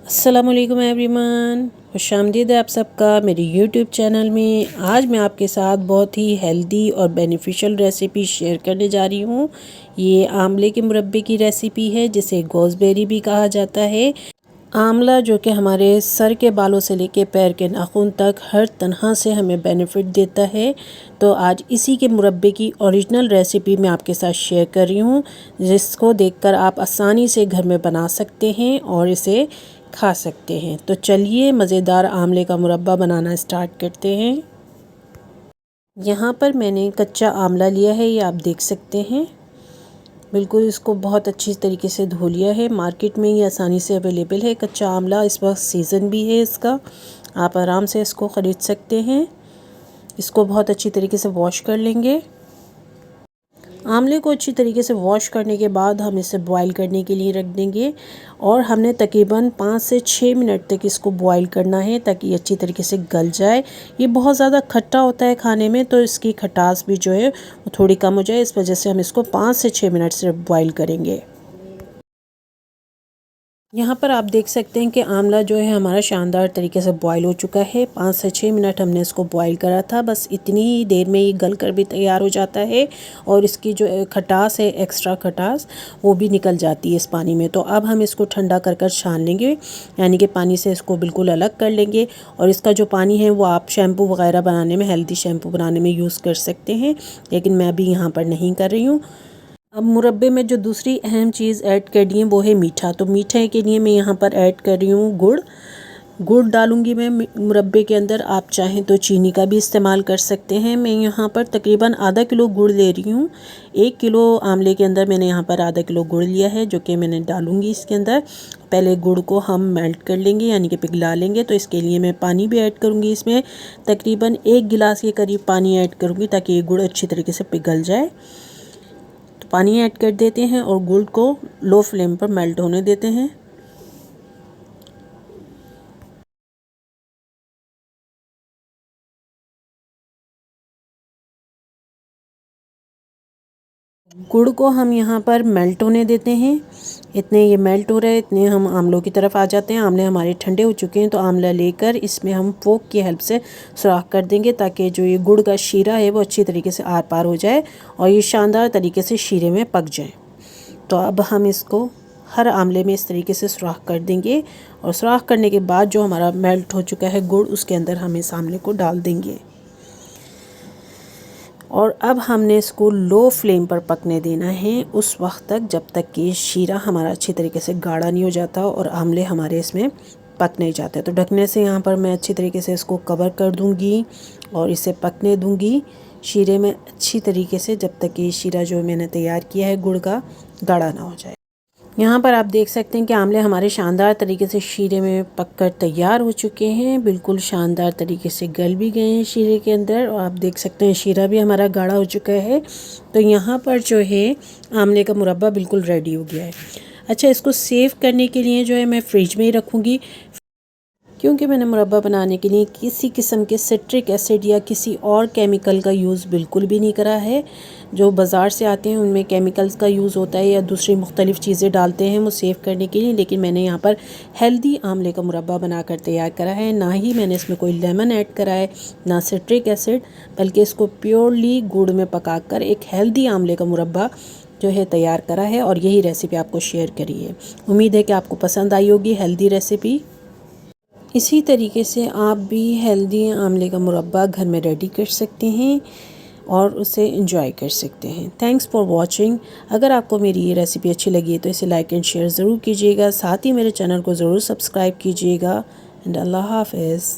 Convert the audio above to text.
अस्सलाम वालेकुम एवरीवन, खुशामदीद है आप सबका मेरे यूट्यूब चैनल में। आज मैं आपके साथ बहुत ही हेल्दी और बेनिफिशियल रेसिपी शेयर करने जा रही हूँ। ये आंवले के मुरब्बे की रेसिपी है जिसे गोज़बेरी भी कहा जाता है। आंवला जो कि हमारे सर के बालों से लेके पैर के नाखून तक हर तरह से हमें बेनिफिट देता है। तो आज इसी के मुरब्बे की ओरिजिनल रेसिपी मैं आपके साथ शेयर कर रही हूँ, जिसको देखकर आप आसानी से घर में बना सकते हैं और इसे खा सकते हैं। तो चलिए मज़ेदार आंवले का मुरब्बा बनाना स्टार्ट करते हैं। यहाँ पर मैंने कच्चा आंवला लिया है, ये आप देख सकते हैं। बिल्कुल इसको बहुत अच्छी तरीके से धो लिया है। मार्केट में ये आसानी से अवेलेबल है कच्चा आंवला, इस वक्त सीज़न भी है इसका, आप आराम से इसको ख़रीद सकते हैं। इसको बहुत अच्छी तरीके से वॉश कर लेंगे। आंवले को अच्छी तरीके से वॉश करने के बाद हम इसे बॉईल करने के लिए रख देंगे और हमने तकरीबन 5 से 6 मिनट तक इसको बॉईल करना है ताकि ये अच्छी तरीके से गल जाए। ये बहुत ज़्यादा खट्टा होता है खाने में, तो इसकी खटास भी जो है वो थोड़ी कम हो जाए, इस वजह से हम इसको 5 से 6 मिनट से बॉईल करेंगे। यहाँ पर आप देख सकते हैं कि आंवला जो है हमारा शानदार तरीके से बॉईल हो चुका है। 5 से 6 मिनट हमने इसको बॉईल करा था, बस इतनी ही देर में ये गल कर भी तैयार हो जाता है और इसकी जो खटास है, एक्स्ट्रा खटास, वो भी निकल जाती है इस पानी में। तो अब हम इसको ठंडा कर कर छान लेंगे, यानी कि पानी से इसको बिल्कुल अलग कर लेंगे। और इसका जो पानी है वो आप शैम्पू वगैरह बनाने में, हेल्दी शैम्पू बनाने में यूज़ कर सकते हैं, लेकिन मैं अभी यहाँ पर नहीं कर रही हूँ। अब मुरब्बे में जो दूसरी अहम चीज़ ऐड करनी है वो है मीठा। तो मीठे के लिए मैं यहाँ पर ऐड कर रही हूँ गुड़ डालूँगी मैं मुरब्बे के अंदर। आप चाहें तो चीनी का भी इस्तेमाल कर सकते हैं। मैं यहाँ पर तकरीबन आधा किलो गुड़ ले रही हूँ। 1 किलो आंवले के अंदर मैंने यहाँ पर आधा किलो गुड़ लिया है, जो कि मैंने डालूँगी इसके अंदर। पहले गुड़ को हम मेल्ट कर लेंगे, यानी कि पिघला लेंगे। तो इसके लिए मैं पानी भी ऐड करूँगी इसमें, तकरीबन 1 गिलास के करीब पानी ऐड करूँगी ताकि ये गुड़ अच्छी तरीके से पिघल जाए। तो पानी ऐड कर देते हैं और गुड़ को लो फ्लेम पर मेल्ट होने देते हैं। गुड़ को हम यहाँ पर मेल्ट होने देते हैं। इतने ये मेल्ट हो रहे हैं, इतने हम आंवलों की तरफ आ जाते हैं। आंवले हमारे ठंडे हो चुके हैं, तो आंवला लेकर इसमें हम फोक की हेल्प से सुराख कर देंगे ताकि जो ये गुड़ का शीरा है वो अच्छी तरीके से आर पार हो जाए और ये शानदार तरीके से शीरे में पक जाए। तो अब हम इसको हर आंवले में इस तरीके से सुराख कर देंगे और सुराख करने के बाद जो हमारा मेल्ट हो चुका है गुड़, उसके अंदर हम इस आंवले को डाल देंगे और अब हमने इसको लो फ्लेम पर पकने देना है उस वक्त तक जब तक कि शीरा हमारा अच्छी तरीके से गाढ़ा नहीं हो जाता और आंवले हमारे इसमें पक नहीं जाते। तो ढकने से यहाँ पर मैं अच्छी तरीके से इसको कवर कर दूँगी और इसे पकने दूँगी शीरे में अच्छी तरीके से, जब तक कि शीरा जो मैंने तैयार किया है गुड़ का गाढ़ा ना हो जाए। यहाँ पर आप देख सकते हैं कि आंवले हमारे शानदार तरीके से शीरे में पककर तैयार हो चुके हैं। बिल्कुल शानदार तरीके से गल भी गए हैं शीरे के अंदर और आप देख सकते हैं शीरा भी हमारा गाढ़ा हो चुका है। तो यहाँ पर जो है आंवले का मुरब्बा बिल्कुल रेडी हो गया है। अच्छा, इसको सेव करने के लिए जो है मैं फ्रिज में ही रखूँगी, क्योंकि मैंने मुरब्बा बनाने के लिए किसी किस्म के सिट्रिक एसिड या किसी और केमिकल का यूज़ बिल्कुल भी नहीं करा है। जो बाज़ार से आते हैं उनमें केमिकल्स का यूज़ होता है या दूसरी मुख्तलिफ़ चीज़ें डालते हैं वो सेव करने के लिए, लेकिन मैंने यहाँ पर हेल्दी आंवले का मुरब्बा बनाकर तैयार करा है। ना ही मैंने इसमें कोई लेमन ऐड करा है, ना सिट्रिक एसिड, बल्कि इसको प्योरली गुड़ में पका कर एक हेल्दी आंवले का मुरब्बा जो है तैयार करा है और यही रेसिपी आपको शेयर करी है। उम्मीद है कि आपको पसंद आई होगी हेल्दी रेसिपी। इसी तरीके से आप भी हेल्दी आंवले का मुरब्बा घर में रेडी कर सकते हैं और उसे एंजॉय कर सकते हैं। Thanks for watching. अगर आपको मेरी ये रेसिपी अच्छी लगी है तो इसे लाइक एंड शेयर ज़रूर कीजिएगा, साथ ही मेरे चैनल को ज़रूर सब्सक्राइब कीजिएगा। एंड अल्लाह हाफ़िज़।